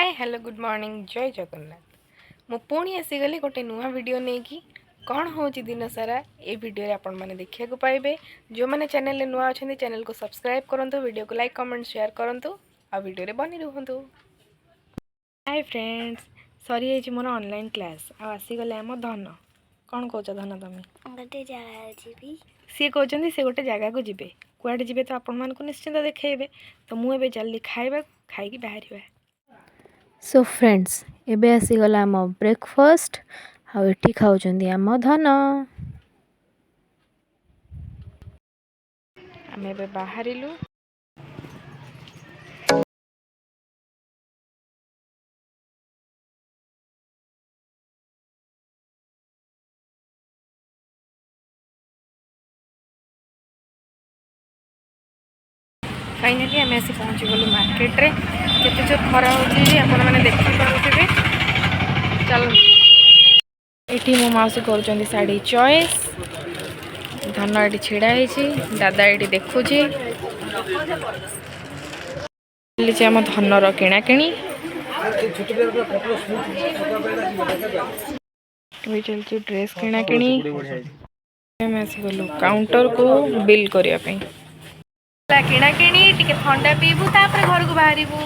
Hi hello good morning जय जगन्नाथ मु पुणी आसीगली गोटे नुआ वीडियो नहीं कि कौन हो दिन सारा ये वीडियो आपण मैंने देखा पाइबे। जो मैंने चैनल रे नुआ अच्छा चैनल को सब्सक्राइब करूँ, वीडियो को लाइक कमेंट शेयर करूँ आ वीडियो रे बनी रुहतु। हाय फ्रेंड्स, सरी जाइए मोर ऑनलाइन क्लास आसीगले आम धन। कौन कौच धन तुम? गोटे जगह जीवी सी कहते से गोटे जगह को जी कुआडे जी तो आपण मानक निश्चिंत देखेबे। तो मुझे जल्दी खाइबा खाई बाहर। सो फ्रेंड्स एबे आसीगला आम ब्रेकफास्ट आठी खाऊँ आम धन। आम ए बाहरिलु फाइनाली आम आसी पहुँची गलु मार्केट रे। केते जो खरा होची आपण माने देखि पारुथिबे। चल एठी मो माउसी करूचंदी साड़ी चॉइस। धन एठी छिड़ा हेची, दादा एठी देखुची। चलीचे आम धनर किणा किणी चलची ड्रेस किणा किणी। आम आसी गलु काउंटर को बिल करिया पई। किणा किणी टिके ठंडा पीबू तापर घर को बाहरिबू।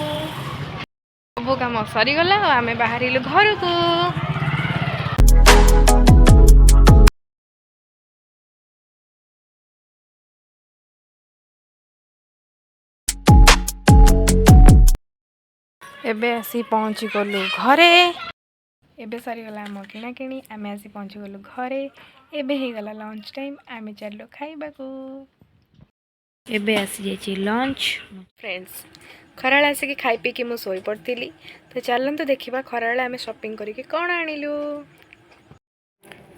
सब काम सरीगला आम बाहरिलु घर को। एबे आसी पहुँची गलु घरे। एबे सरीगला आम किणा किणी आम आसी पहुँची गलु घरे। एबे हे गला लंच टाइम आम चलो खाइबा को। एबे आसी जाइए लंच। फ्रेंड्स खराल आसिक खाई पी कि शोई पड़ी। तो चलते देखा खराल आम शॉपिंग करके कौन आणिलु।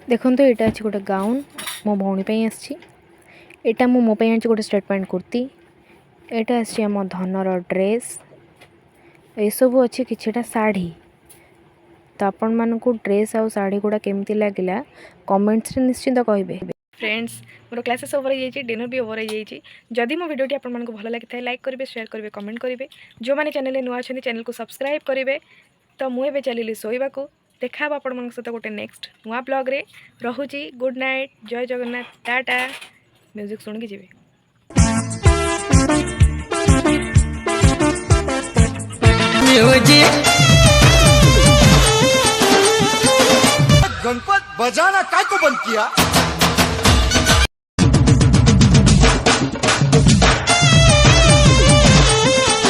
देखो तो यहाँ अच्छी गोटे गाउन मो भौणी आसटा मो आनी गोटे स्ट्रेट पैंट कुर्ती। यहाँ आम धनर ड्रेस ये सब अच्छी किछटा साड़ी। तो आपण मानक ड्रेस आउ साड़ी गुड़ा केमती लगिला कमेंट्स रे निश्चिंत कहिबे। फ्रेंड्स मोर क्लासेस ओवर हो डिनर भी ओवर हो। जदि मो वीडियो आपको भल लगी है लाइक करेंगे, शेयर करेंगे, कमेंट करेंगे। जो मैंने चैनल नुआ अच्छा चैनल को सब्सक्राइब करेंगे। तो मुझे चलिए शोवा को। देखा आपण मान सहित गोटे नेक्स्ट नुआ ब्लॉग रे। रहुची गुड नाइट जय जगन्नाथ टाटा। म्यूजिक सुन के जी गणपत बजाना काय को बंद किया।